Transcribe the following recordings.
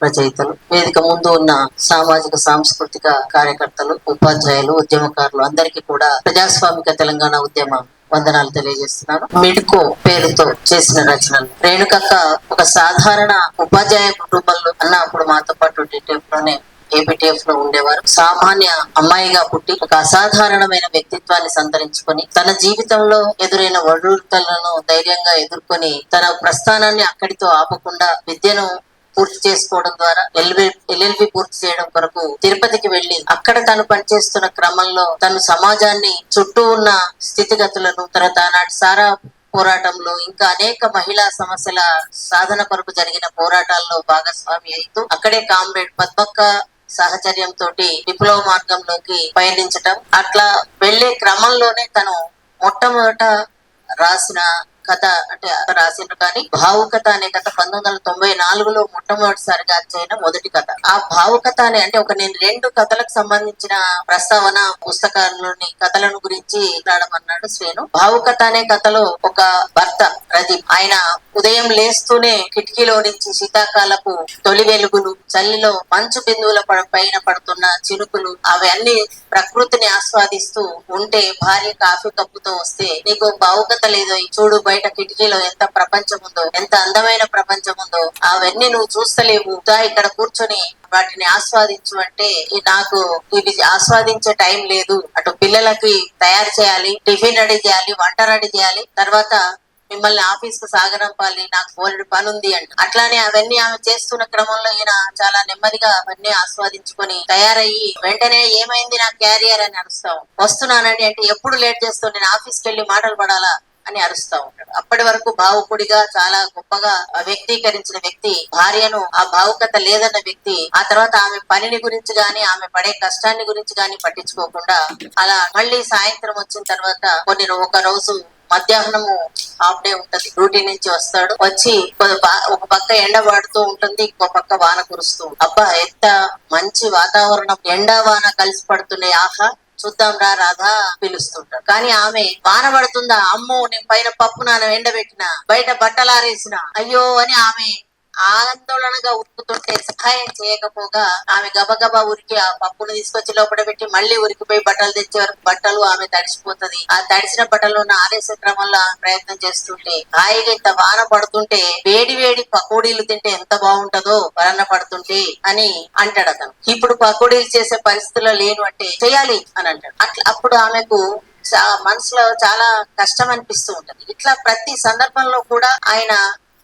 రచయితలు, వేదిక ముందు ఉన్న సామాజిక సాంస్కృతిక కార్యకర్తలు, ఉపాధ్యాయులు, ఉద్యమకారులు అందరికీ కూడా ప్రజాస్వామిక తెలంగాణ ఉద్యమ వందనాలు తెలియజేస్తున్నాను. మిడ్కో పేరుతో చేసిన రచనలు. రేణుకక్క ఒక సాధారణ ఉపాధ్యాయ కుటుంబంలో అన్న అప్పుడు మాతో పాటు DTF లోనే APTF లో ఉండేవారు. సామాన్య అమ్మాయిగా పుట్టి ఒక అసాధారణమైన వ్యక్తిత్వాన్ని సంతరించుకొని తన జీవితంలో ఎదురైన ఒడుదుడుకులను ధైర్యంగా ఎదుర్కొని తన ప్రస్థానాన్ని అక్కడితో ఆపకుండా విద్యను పూర్తి చేసుకోవడం ద్వారా LLB పూర్తి చేయడం కొరకు తిరుపతికి వెళ్లి అక్కడ తను పనిచేస్తున్న క్రమంలో తను సమాజాన్ని చుట్టూ ఉన్న స్థితిగతులను తర్వాత ఆనాటి సారా పోరాటంలో ఇంకా అనేక మహిళా సమస్యల సాధన కొరకు జరిగిన పోరాటాల్లో భాగస్వామి అవుతూ అక్కడే కామ్రేడ్ పద్మక్క సహచర్యంతో విప్లవ మార్గంలోకి పయనించటం, అట్లా వెళ్లే క్రమంలోనే తను మొట్టమొదట రాసిన కథ అంటే రాసిన కానీ భావుకథ అనే కథ 1994లో మొట్టమొదటిసారిగా చేయన మొదటి కథ. ఆ భావుకథ అనే అంటే నేను 2 కథలకు సంబంధించిన ప్రస్తావన పుస్తకాల్లోని కథలను గురించి రాయమన్నాడు శ్రేణు. భావుకథ అనే కథలో ఒక భర్త ప్రదీప్, ఆయన ఉదయం లేస్తూనే కిటికీలో నుంచి శీతాకాలపు తొలి వెలుగులు, చల్లిలో మంచు బిందువుల పైన పడుతున్న చినుకులు అవన్నీ ప్రకృతిని ఆస్వాదిస్తూ ఉంటే భార్య కాఫీ కప్పుతో వస్తే, నీకు భావుకథ లేదో చూడు, బయట కిటికీలో ఎంత ప్రపంచం ఉందో, ఎంత అందమైన ప్రపంచం ఉందో, అవన్నీ నువ్వు చూస్తలేవు, ఇక్కడ కూర్చొని వాటిని ఆస్వాదించు అంటే, నాకు ఇవి ఆస్వాదించే టైం లేదు, అటు పిల్లలకి తయారు చేయాలి, టిఫిన్ రెడీ చేయాలి, వంట రెడీ చేయాలి, తర్వాత మిమ్మల్ని ఆఫీస్ కు సాగనంపాలి, నాకు బోలెడు పని ఉంది అంట. అట్లానే అవన్నీ ఆమె చేస్తున్న క్రమంలో ఈయన చాలా నెమ్మదిగా అవన్నీ ఆస్వాదించుకొని తయారయ్యి వెంటనే ఏమైంది నా క్యారియర్ అని అరుస్తావు, వస్తున్నానండి అంటే ఎప్పుడు లేట్ చేస్తావు, నేను ఆఫీస్కి వెళ్ళి మాటలు పడాలా అని అరుస్తా ఉంటాడు. అప్పటి వరకు భావుకుడిగా చాలా గొప్పగా వ్యక్తీకరించిన వ్యక్తి భార్యను ఆ భావుకత లేదన్న వ్యక్తి ఆ తర్వాత ఆమె పనిని గురించి గాని ఆమె పడే కష్టాన్ని గురించి గాని పట్టించుకోకుండా అలా మళ్ళీ సాయంత్రం వచ్చిన తర్వాత ఒక రోజు మధ్యాహ్నము హాఫ్ డే ఉంటది, డ్యూటీ నుంచి వస్తాడు, వచ్చి ఒక పక్క ఎండ పడుతూ ఉంటుంది, ఇంకో పక్క వాన కురుస్తూ, అబ్బా ఎంత మంచి వాతావరణం, ఎండ వాన కలిసి పడుతున్నాయి, ఆహా చూద్దాం రా రాధా పిలుస్తుంటాడు. కానీ ఆమె వాన పడుతుందా, అమ్మో నేను పైన పప్పు నాన్న ఎండబెట్టిన, బయట బట్టలారేసిన, అయ్యో అని ఆమె ఆందోళనగా ఉరుకుతుంటే సహాయం చేయకపోగా ఆమె గబగబా ఉరికి ఆ పప్పును తీసుకొచ్చి లోపల పెట్టి మళ్ళీ ఉరికిపోయి బట్టలు తెచ్చే వరకు బట్టలు ఆమె తడిసిపోతుంది. ఆ తడిసిన బట్టలను ఆరేసే క్రమంలో ఆమె ప్రయత్నం చేస్తుంటే, హాయిగా ఇంత వాన పడుతుంటే వేడి వేడి పకోడీలు తింటే ఎంత బాగుంటదో వరన్న పడుతుంటే అని అంటాడు అతను. ఇప్పుడు పకోడీలు చేసే పరిస్థితుల్లో లేను అంటే చేయాలి అని అంటాడు. అట్లా అప్పుడు ఆమెకు మనసులో చాలా కష్టం అనిపిస్తూ ఉంటది. ఇట్లా ప్రతి సందర్భంలో కూడా ఆయన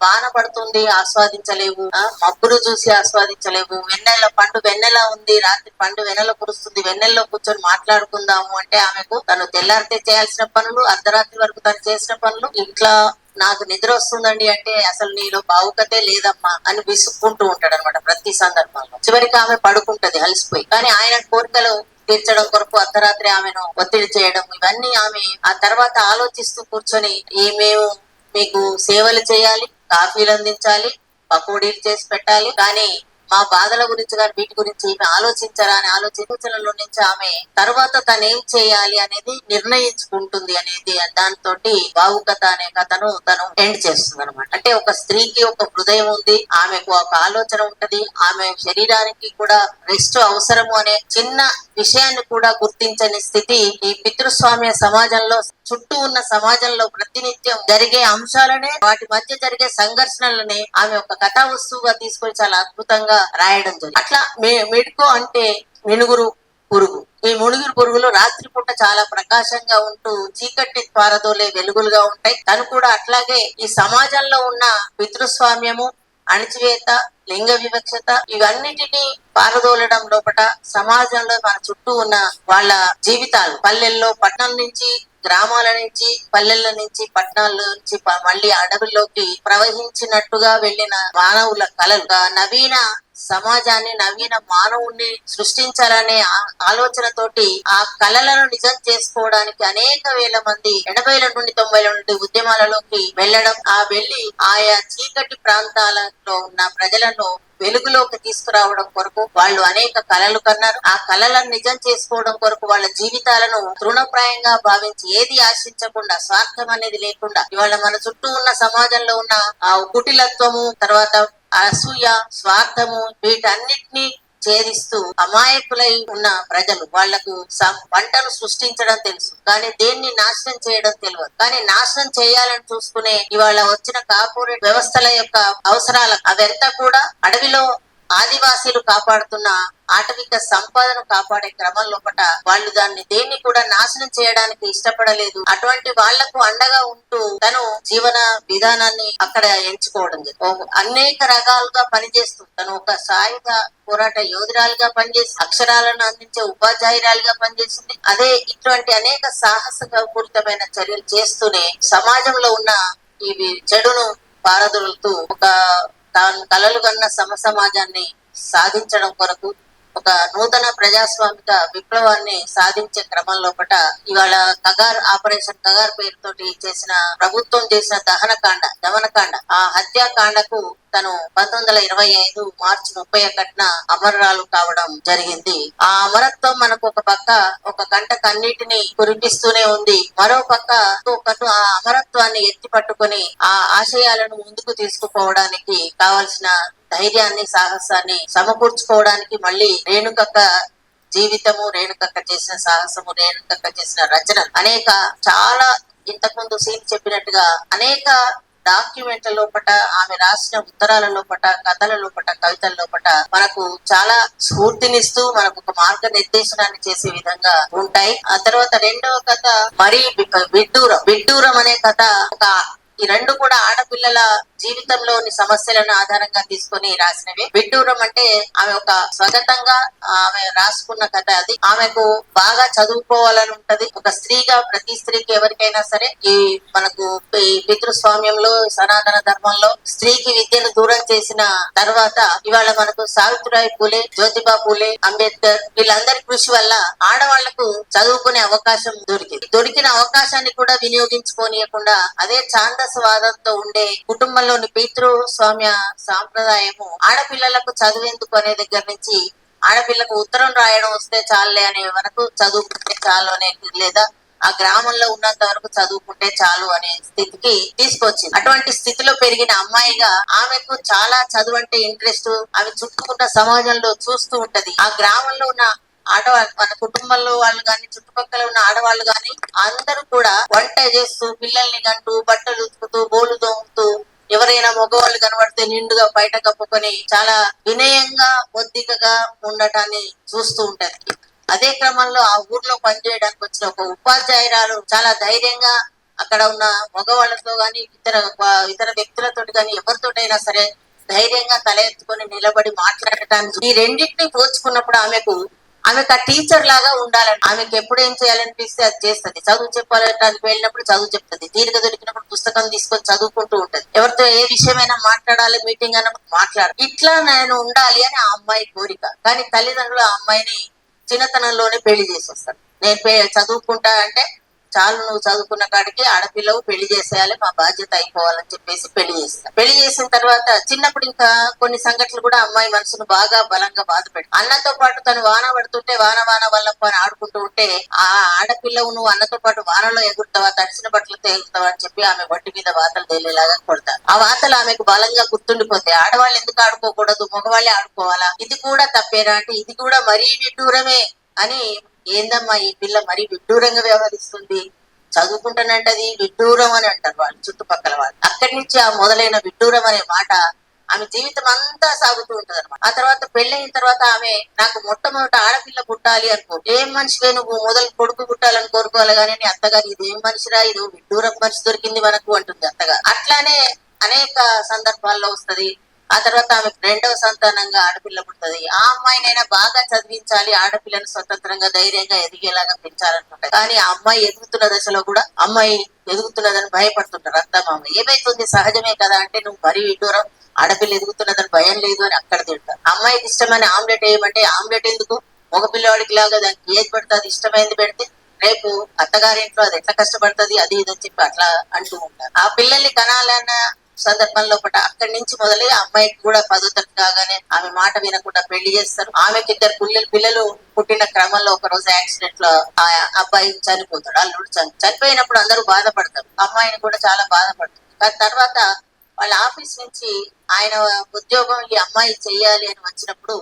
వాన పడుతుంది ఆస్వాదించలేవు, మబ్బులు చూసి ఆస్వాదించలేవు, వెన్నెల ఉంది, రాత్రి పండు వెన్నెల కురుస్తుంది, వెన్నెల్లో కూర్చొని మాట్లాడుకుందాము అంటే ఆమెకు తను తెల్లారితే చేయాల్సిన పనులు, అర్ధరాత్రి వరకు తను చేసిన పనులు, ఇంట్లో నాకు నిద్ర వస్తుందండి అంటే అసలు నీలో భావుకతే లేదమ్మా అని విసుక్కుంటూ ఉంటాడు అనమాట ప్రతి సందర్భంలో. చివరికి ఆమె పడుకుంటది అలసిపోయి. కానీ ఆయన కోరికలు తీర్చడం కొరకు అర్ధరాత్రి ఆమెను ఒత్తిడి చేయడం, ఇవన్నీ ఆమె ఆ తర్వాత ఆలోచిస్తూ కూర్చొని మేము మీకు సేవలు చేయాలి, కాఫీలు అందించాలి, పకోడీలు చేసి పెట్టాలి, కానీ మా బాధల గురించి కానీ వీటి గురించి ఈమె ఆలోచించరా అని ఆలోచనలో నుంచి ఆమె తర్వాత తనేం చేయాలి అనేది నిర్ణయించుకుంటుంది అనేది దాంతో భావుకథ అనే కథను తను ఎండ్ చేస్తుంది అనమాట. అంటే ఒక స్త్రీకి ఒక హృదయం ఉంది, ఆమెకు ఒక ఆలోచన ఉంటది, ఆమె శరీరానికి కూడా రెస్ట్ అవసరము అనే చిన్న విషయాన్ని కూడా గుర్తించని స్థితి ఈ పితృస్వామ్య సమాజంలో, చుట్టూ ఉన్న సమాజంలో ప్రతినిత్యం జరిగే అంశాలనే, వాటి మధ్య జరిగే సంఘర్షణలనే ఆమె ఒక కథా వస్తువుగా తీసుకొని చాలా అద్భుతంగా రాయడం జరిగింది. అట్లా మిడ్కో అంటే మినుగురు పురుగు. ఈ మునుగురు పురుగులు రాత్రిపూట చాలా ప్రకాశంగా ఉంటూ చీకటి పారదోలే వెలుగులుగా ఉంటాయి. తను కూడా అట్లాగే ఈ సమాజంలో ఉన్న పితృస్వామ్యము, అణచివేత, లింగ వివక్షత ఇవన్నిటిని పారదోలడం లోపట సమాజంలో మన చుట్టూ ఉన్న వాళ్ళ జీవితాలు, పల్లెల్లో పట్టణం నుంచి, గ్రామాల నుంచి, పల్లెల నుంచి, పట్టణాల నుంచి మళ్ళీ అడవుల్లోకి ప్రవహించినట్టుగా వెళ్లిన మానవుల కలలు, నవీన సమాజాన్ని, నవీన మానవుణ్ణి సృష్టించాలనే ఆలోచనతోటి ఆ కళలను నిజం చేసుకోవడానికి అనేక వేల మంది 80ల నుండి 90ల నుండి ఉద్యమాలలోకి వెళ్ళడం, వెళ్లి ఆయా చీకటి ప్రాంతాలలో ఉన్న ప్రజలను వెలుగులోకి తీసుకురావడం కొరకు వాళ్ళు అనేక కళలు కన్నారు. ఆ కళలను నిజం చేసుకోవడం కొరకు వాళ్ళ జీవితాలను తృణప్రాయంగా భావించి ఏది ఆశించకుండా, స్వార్థం అనేది లేకుండా ఇవాళ మన చుట్టూ ఉన్న సమాజంలో ఉన్న ఆ కుటిలత్వము, తర్వాత అసూయ, స్వార్థము వీటన్నిటినీ ఛేదిస్తూ అమాయకులై ఉన్న ప్రజలు వాళ్లకు పంటను సృష్టించడం తెలుసు, కానీ దేన్ని నాశనం చేయడం తెలియదు. కానీ నాశనం చేయాలని చూసుకునే ఇవాళ వచ్చిన కార్పొరేట్ వ్యవస్థల యొక్క అవసరాల అవంతా కూడా అడవిలో ఆదివాసీలు కాపాడుతున్న ఆటవిక సంపదను కాపాడే క్రమం లోపట వాళ్ళు దాన్ని దేన్ని కూడా నాశనం చేయడానికి ఇష్టపడలేదు. అటువంటి వాళ్లకు అండగా ఉంటూ తను జీవన విధానాన్ని అక్కడ ఎంచుకోవడం జరిగింది. అనేక రకాలుగా పనిచేస్తూ తను ఒక సాయుధ పోరాట యోధురాలుగా పనిచేసి అక్షరాలను అందించే ఉపాధ్యాయురాలుగా పనిచేసింది. అదే ఇటువంటి అనేక సాహసపూరితమైన చర్యలు చేస్తూనే సమాజంలో ఉన్న ఇవి చెడును పారదోలుతూ ఒక తాను కలలు కన్న సమాజాన్ని సాధించడం కొరకు ఒక నూతన ప్రజాస్వామిక విప్లవాన్ని సాధించే క్రమం లోపట ఇవాళ ఆపరేషన్ కగార్ పేరుతోటి చేసిన ప్రభుత్వం చేసిన దమనకాండ ఆ హత్యాకాండకు తను 1925 మార్చి 31న అమరురాలు కావడం జరిగింది. ఆ అమరత్వం మనకు ఒక పక్క ఒక కంట కన్నీటిని కురిపిస్తూనే ఉంది, మరో పక్క ఆ అమరత్వాన్ని ఎత్తి పట్టుకొని ఆ ఆశయాలను ముందుకు తీసుకుపోవడానికి కావలసిన ధైర్యాన్ని, సాహసాన్ని సమకూర్చుకోవడానికి మళ్ళీ రేణుకక్క జీవితము, రేణుకక్క చేసిన సాహసము, రేణుకక్క చేసిన రచన అనేక చాలా ఇంతకుముందు సీన్ చెప్పినట్టుగా అనేక డాక్యుమెంట్ల లోపట, ఆమె రాసిన ఉత్తరాల లోపట, కథల లోపట, కవితల లోపట మనకు చాలా స్ఫూర్తినిస్తూ మనకు ఒక మార్గ నిర్దేశనాన్ని చేసే విధంగా ఉంటాయి. ఆ తర్వాత రెండవ కథ మరీ విడ్డూరం అనే కథ. ఈ రెండు కూడా ఆడపిల్లల జీవితంలోని సమస్యలను ఆధారంగా తీసుకొని రాసినవి. విడ్డూరం అంటే ఆమె ఒక స్వగతంగా ఆమె రాసుకున్న కథ. అది ఆమెకు బాగా చదువుకోవాలని ఉంటది. ఒక స్త్రీగా ప్రతి స్త్రీకి ఎవరికైనా సరే ఈ మనకు ఈ పితృస్వామ్యంలో, సనాతన ధర్మంలో స్త్రీకి విద్యను దూరం చేసిన తర్వాత ఇవాళ మనకు సావిత్రిబాయి పూలే, జ్యోతిబా పూలే, అంబేద్కర్ వీళ్ళందరి కృషి వల్ల ఆడవాళ్లకు చదువుకునే అవకాశం దొరికిన అవకాశాన్ని కూడా వినియోగించుకోనియకుండా అదే ఛాందసవాదంతో ఉండే కుటుంబంలోని పితృస్వామ్య సాంప్రదాయము ఆడపిల్లలకు చదువెందుకు అనే దగ్గర నుంచి ఆడపిల్లకు ఉత్తరం రాయడం వస్తే చాలులే అనే వరకు చదువుకుంటే చాలు అనే, లేదా ఆ గ్రామంలో ఉన్నంత వరకు చదువుకుంటే చాలు అనే స్థితికి తీసుకొచ్చింది. అటువంటి స్థితిలో పెరిగిన అమ్మాయిగా ఆమెకు చాలా చదువు అంటే ఇంట్రెస్ట్. ఆమె చుట్టుకున్న సమాజంలో చూస్తూ ఉంటది. ఆ గ్రామంలో ఉన్న ఆడవాళ్ళు, మన కుటుంబంలో వాళ్ళు గాని, చుట్టుపక్కల ఉన్న ఆడవాళ్ళు గాని అందరూ కూడా వంట చేస్తూ, పిల్లల్ని గంటూ, బట్టలు ఉతుకుతూ, బోలు దోముతూ, ఎవరైనా మగవాళ్ళు కనబడితే నిండుగా బయట కప్పుకొని చాలా వినయంగా, బొద్దికగా ఉండటాన్ని చూస్తూ ఉంటది. అదే క్రమంలో ఆ ఊర్లో పనిచేయడానికి వచ్చిన ఒక ఉపాధ్యాయురాలు చాలా ధైర్యంగా అక్కడ ఉన్న మగవాళ్లతో గాని, ఇతర వ్యక్తులతో గాని, ఎవరితోటైనా సరే ధైర్యంగా తల ఎత్తుకొని నిలబడి మాట్లాడటానికి, ఈ రెండింటిని పోల్చుకున్నప్పుడు ఆమెకు ఆ టీచర్ లాగా ఉండాలని, ఆమెకు ఎప్పుడు ఏం చేయాలనిపిస్తే అది చేస్తుంది. చదువు చెప్పాలటానికి వెళ్ళినప్పుడు చదువు చెప్తుంది, తీరిక దొరికినప్పుడు పుస్తకం తీసుకొని చదువుకుంటూ ఉంటది, ఎవరితో ఏ విషయమైనా మాట్లాడాలి, మీటింగ్ అన్నప్పుడు మాట్లాడు. ఇట్లా నేను ఉండాలి అని ఆ అమ్మాయి కోరిక. కానీ తల్లిదండ్రులు ఆ అమ్మాయిని చిన్నతనంలోనే పెళ్లి చేసేస్తారు. నేను చదువుకుంటా అంటే చాలు, నువ్వు చదువుకున్న కాడికి ఆడపిల్లవు, పెళ్లి చేసేయాలి, మా బాధ్యత అయిపోవాలని చెప్పేసి పెళ్లి చేస్తారు. పెళ్లి చేసిన తర్వాత చిన్నప్పుడు ఇంకా కొన్ని సంఘటనలు కూడా అమ్మాయి మనసును బాగా బలంగా బాధ పెడతాయి. అన్నతో పాటు తను వాన పడుతుంటే వాన వల్లప్ప అని ఆడుకుంటూ ఉంటే ఆ ఆడపిల్లవు నువ్వు అన్నతో పాటు వానలో ఎగురుతావా, తడిసిన బట్టలతో ఎగురుతావా అని చెప్పి ఆమె బొట్టి మీద వాతలు తేలేలాగా కొడతారు. ఆ వాతలు ఆమెకు బలంగా గుర్తుండిపోతాయి. ఆడవాళ్ళు ఎందుకు ఆడుకోకూడదు, మగవాళ్ళే ఆడుకోవాలా, ఇది కూడా తప్పేనా అంటే ఇది కూడా మరీ విడ్డూరమే అని, ఏందమ్మా ఈ పిల్ల మరీ విడ్డూరంగా వ్యవహరిస్తుంది, చదువుకుంటానంటది విడ్డూరం అని అంటారు వాళ్ళు, చుట్టుపక్కల వాళ్ళు. అక్కడి నుంచి ఆ మొదలైన విడ్డూరం అనే మాట ఆమె జీవితం అంతా సాగుతూ ఉంటది అనమాట. ఆ తర్వాత పెళ్ళైన తర్వాత ఆమె నాకు మొట్టమొదట ఆడపిల్ల పుట్టాలి అనుకో, ఏం మనిషివే నువ్వు, మొదలు కొడుకు పుట్టాలని కోరుకోవాలి కానీ నీ అత్తగారు ఇదేం మనిషిరా, ఇది విడ్డూరం మనిషి దొరికింది మనకు అంటుంది అత్తగారు. అట్లానే అనేక సందర్భాల్లో వస్తది. ఆ తర్వాత ఆమె రెండవ సంతానంగా ఆడపిల్ల పుడుతుంది. ఆ అమ్మాయినైనా బాగా చదివించాలి, ఆడపిల్లను స్వతంత్రంగా ధైర్యంగా ఎదిగేలాగా పెంచాలనుకుంటారు. కానీ ఆ అమ్మాయి ఎదుగుతున్న దశలో కూడా అమ్మాయి ఎదుగుతున్నదని భయపడుతుంటారు అత్త మామ. ఏమైతుంది, సహజమే కదా అంటే, నువ్వు మరీ విడ్డూరం, ఆడపిల్ల ఎదుగుతున్నదని భయం లేదు అని అక్కడ తింటారు. అమ్మాయికి ఇష్టమైన ఆమ్లెట్ వేయమంటే ఆమ్లెట్ ఎందుకు, మగ పిల్లవాడికి లాగా దానికి ఏది పెడితే అది ఇష్టమైంది పెడితే రేపు అత్తగారింట్లో అది ఎట్లా కష్టపడుతుంది, అది ఇదని చెప్పి అట్లా అంటూ ఉంటారు. ఆ పిల్లల్ని కనాలన్న సందర్భంలో అక్కడి నుంచి మొదలై అమ్మాయికి కూడా 10వ తరగతి కాగానే ఆమె మాట వినకుండా పెళ్లి చేస్తారు. ఆమెకి 2 పిల్లలు పుట్టిన క్రమంలో ఒక రోజు యాక్సిడెంట్ లో ఆ అబ్బాయి చనిపోతాడు. అల్లుడు చనిపోయినప్పుడు అందరూ బాధపడతారు, అమ్మాయిని కూడా చాలా బాధపడుతుంది. కానీ తర్వాత వాళ్ళ ఆఫీస్ నుంచి ఆయన ఉద్యోగం ఈ అమ్మాయి చెయ్యాలి అని వచ్చినప్పుడు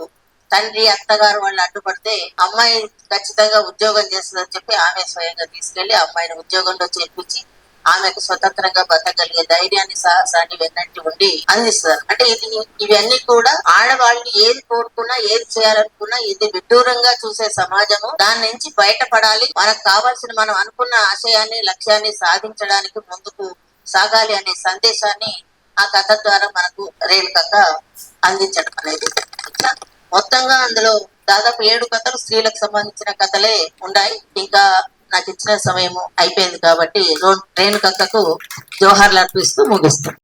తండ్రి అత్తగారు వాళ్ళు అడ్డుపడితే అమ్మాయి ఖచ్చితంగా ఉద్యోగం చేస్తుందని చెప్పి ఆమె స్వయంగా తీసుకెళ్లి అమ్మాయిని ఉద్యోగంలో చేర్పించి ఆమెకు స్వతంత్రంగా బతకగలిగే ధైర్యాన్ని సాహసాన్ని వెన్నంటి ఉండి అందిస్తారు. అంటే ఇవన్నీ కూడా ఆడవాళ్ళు ఏది కోరుకున్నా ఏది చేయాలనుకున్నా ఇది విడ్డూరంగా చూసే సమాజము దాని నుంచి బయటపడాలి, మనకు కావాల్సిన మనం అనుకున్న ఆశయాన్ని లక్ష్యాన్ని సాధించడానికి ముందుకు సాగాలి అనే సందేశాన్ని ఆ కథ ద్వారా మనకు రేణుకక్క అందించడం అనేది. ఇట్లా మొత్తంగా అందులో దాదాపు 7 కథలు స్త్రీలకు సంబంధించిన కథలే ఉన్నాయి. ఇంకా నాకు ఇచ్చిన సమయము అయిపోయింది కాబట్టి రేణుకక్కకు జోహార్లు అర్పిస్తూ ముగిస్తాం.